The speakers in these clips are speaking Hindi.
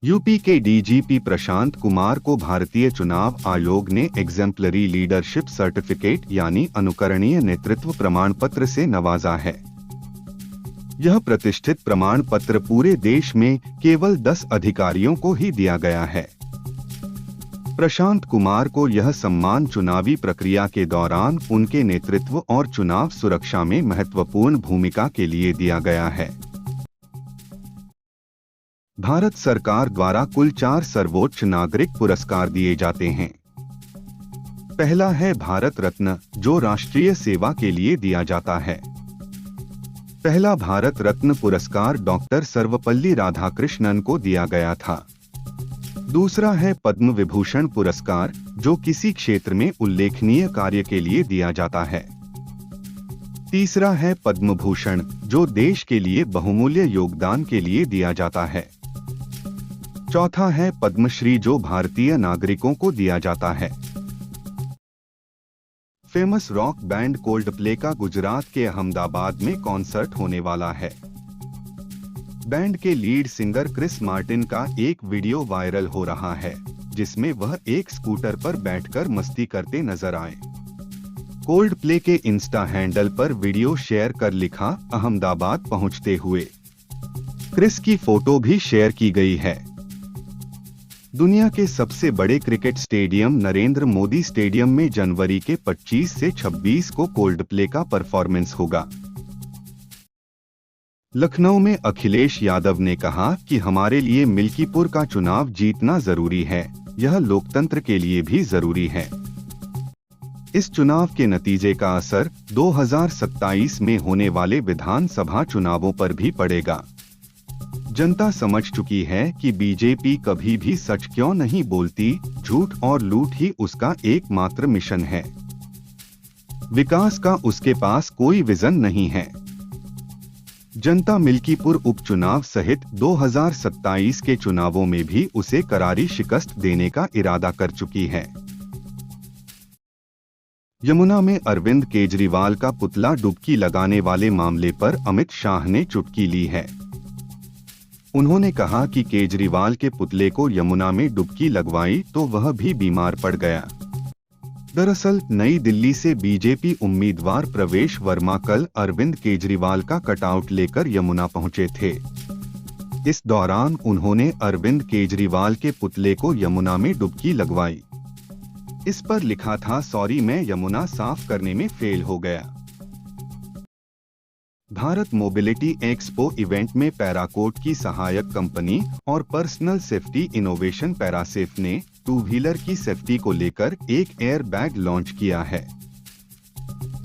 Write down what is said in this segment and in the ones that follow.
यूपी के डीजीपी प्रशांत कुमार को भारतीय चुनाव आयोग ने एग्जेम्पलरी लीडरशिप सर्टिफिकेट यानी अनुकरणीय नेतृत्व प्रमाण पत्र से नवाजा है। यह प्रतिष्ठित प्रमाण पत्र पूरे देश में केवल 10 अधिकारियों को ही दिया गया है। प्रशांत कुमार को यह सम्मान चुनावी प्रक्रिया के दौरान उनके नेतृत्व और चुनाव सुरक्षा में महत्वपूर्ण भूमिका के लिए दिया गया है। भारत सरकार द्वारा कुल 4 सर्वोच्च नागरिक पुरस्कार दिए जाते हैं। पहला है भारत रत्न, जो राष्ट्रीय सेवा के लिए दिया जाता है। पहला भारत रत्न पुरस्कार डॉक्टर सर्वपल्ली राधाकृष्णन को दिया गया था। दूसरा है पद्म विभूषण पुरस्कार, जो किसी क्षेत्र में उल्लेखनीय कार्य के लिए दिया जाता है। तीसरा है पद्म भूषण, जो देश के लिए बहुमूल्य योगदान के लिए दिया जाता है। चौथा है पद्मश्री, जो भारतीय नागरिकों को दिया जाता है। फेमस रॉक बैंड कोल्डप्ले का गुजरात के अहमदाबाद में कॉन्सर्ट होने वाला है। बैंड के लीड सिंगर क्रिस मार्टिन का एक वीडियो वायरल हो रहा है, जिसमें वह एक स्कूटर पर बैठकर मस्ती करते नजर आए। कोल्डप्ले के इंस्टा हैंडल पर वीडियो शेयर कर लिखा, अहमदाबाद पहुंचते हुए। क्रिस की फोटो भी शेयर की गई है। दुनिया के सबसे बड़े cricket stadium Narendra Modi stadium में जनवरी के 25 से 26 को कोल्डप्ले का परफॉर्मेंस होगा। लखनऊ में अखिलेश यादव ने कहा कि हमारे लिए मिल्कीपुर का चुनाव जीतना जरूरी है, यह लोकतंत्र के लिए भी जरूरी है। इस चुनाव के नतीजे का असर 2027 में होने वाले विधानसभा चुनावों पर भी पड़ेगा। जनता समझ चुकी है कि बीजेपी कभी भी सच क्यों नहीं बोलती, झूठ और लूट ही उसका एकमात्र मिशन है। विकास का उसके पास कोई विजन नहीं है। जनता मिल्कीपुर उपचुनाव सहित 2027 के चुनावों में भी उसे करारी शिकस्त देने का इरादा कर चुकी है। यमुना में अरविंद केजरीवाल का पुतला डुबकी लगाने वाले मामले पर अमित शाह ने चुटकी ली है। उन्होंने कहा कि केजरीवाल के पुतले को यमुना में डुबकी लगवाई तो वह भी बीमार पड़ गया। दरअसल नई दिल्ली से बीजेपी उम्मीदवार प्रवेश वर्मा कल अरविंद केजरीवाल का कटआउट लेकर यमुना पहुंचे थे। इस दौरान उन्होंने अरविंद केजरीवाल के पुतले को यमुना में डुबकी लगवाई। इस पर लिखा था, सॉरी मैं यमुना साफ करने में फेल हो गया। भारत मोबिलिटी एक्सपो इवेंट में पैराकोट की सहायक कंपनी और पर्सनल सेफ्टी इनोवेशन पैरासेफ ने 2 व्हीलर की सेफ्टी को लेकर एक एयर बैग लॉन्च किया है।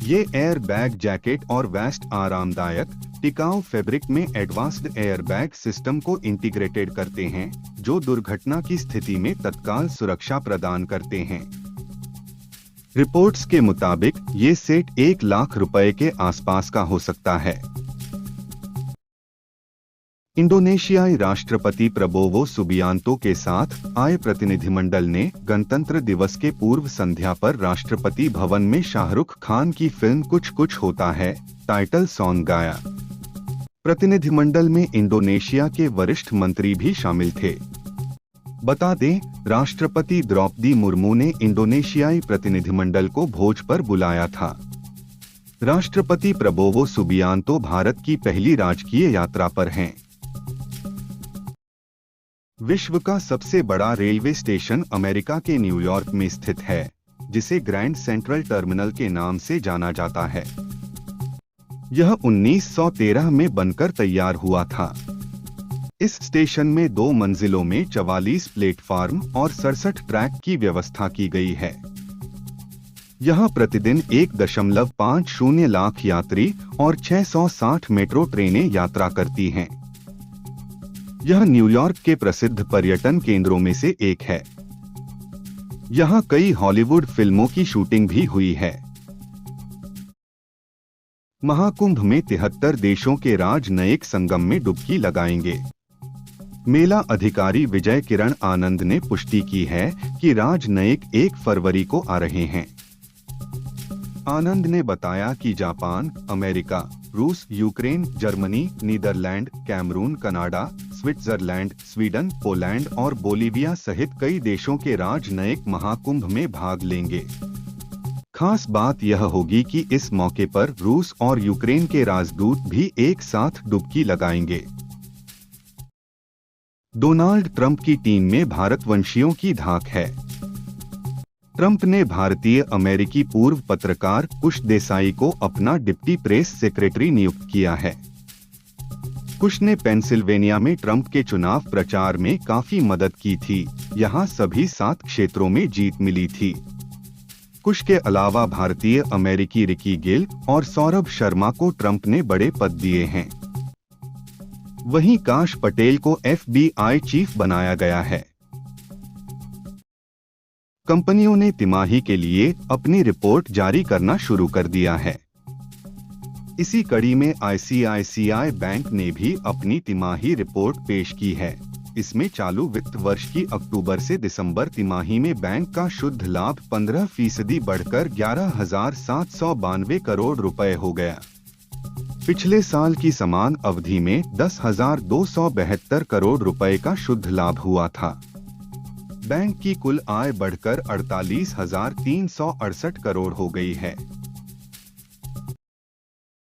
ये एयर बैग जैकेट और वेस्ट आरामदायक टिकाऊ फैब्रिक में एडवांस्ड एयर बैग सिस्टम को इंटीग्रेटेड करते हैं, जो दुर्घटना की स्थिति में तत्काल सुरक्षा प्रदान करते हैं। रिपोर्ट्स के मुताबिक ये सेट 1 लाख रुपए के आसपास का हो सकता है। इंडोनेशियाई राष्ट्रपति प्रबोवो सुबियांतो के साथ आए प्रतिनिधिमंडल ने गणतंत्र दिवस के पूर्व संध्या पर राष्ट्रपति भवन में शाहरुख खान की फिल्म कुछ कुछ होता है टाइटल सॉन्ग गाया। प्रतिनिधिमंडल में इंडोनेशिया के वरिष्ठ मंत्री भी शामिल थे। बता दें, राष्ट्रपति द्रौपदी मुर्मू ने इंडोनेशियाई प्रतिनिधिमंडल को भोज पर बुलाया था। राष्ट्रपति प्रबोवो सुबियांतो भारत की पहली राजकीय यात्रा पर हैं। विश्व का सबसे बड़ा रेलवे स्टेशन अमेरिका के न्यूयॉर्क में स्थित है, जिसे ग्रैंड सेंट्रल टर्मिनल के नाम से जाना जाता है। यह 1913 में बनकर तैयार हुआ था। इस स्टेशन में 2 मंजिलों में 44 प्लेटफार्म और 67 ट्रैक की व्यवस्था की गई है। यहाँ प्रतिदिन 1.50 लाख यात्री और 660 मेट्रो ट्रेनें यात्रा करती हैं। यह न्यूयॉर्क के प्रसिद्ध पर्यटन केंद्रों में से एक है। यहाँ कई हॉलीवुड फिल्मों की शूटिंग भी हुई है। महाकुंभ में 73 देशों के राजनयिक संगम में डुबकी लगाएंगे। मेला अधिकारी विजय किरण आनंद ने पुष्टि की है कि राजनयिक 1 फरवरी को आ रहे हैं। आनंद ने बताया कि जापान, अमेरिका, रूस, Ukraine, Germany, Netherland, Cameroon, Canada, Switzerland, Sweden, Poland और बोलीविया सहित कई देशों के राजनयिक महाकुंभ में भाग लेंगे। खास बात यह होगी कि इस मौके पर रूस और यूक्रेन के राजदूत भी एक साथ डुबकी लगाएंगे। डोनाल्ड ट्रंप की टीम में भारतवंशियों की धाक है। ट्रंप ने भारतीय अमेरिकी पूर्व पत्रकार कुश देसाई को अपना डिप्टी प्रेस सेक्रेटरी नियुक्त किया है। कुश ने पेंसिल्वेनिया में ट्रंप के चुनाव प्रचार में काफी मदद की थी। यहां सभी 7 क्षेत्रों में जीत मिली थी। कुश के अलावा भारतीय अमेरिकी रिकी गिल और सौरभ शर्मा को ट्रंप ने बड़े पद दिए हैं। वहीं काश पटेल को FBI चीफ बनाया गया है। कंपनियों ने तिमाही के लिए अपनी रिपोर्ट जारी करना शुरू कर दिया है। इसी कड़ी में ICICI बैंक ने भी अपनी तिमाही रिपोर्ट पेश की है। इसमें चालू वित्त वर्ष की अक्टूबर से दिसंबर तिमाही में बैंक का शुद्ध लाभ 15% बढ़कर 11,792 करोड़ रुपए हो गया। पिछले साल की समान अवधि में 10,272 करोड़ रुपए का शुद्ध लाभ हुआ था। बैंक की कुल आय बढ़कर 48,368 करोड़ हो गई है।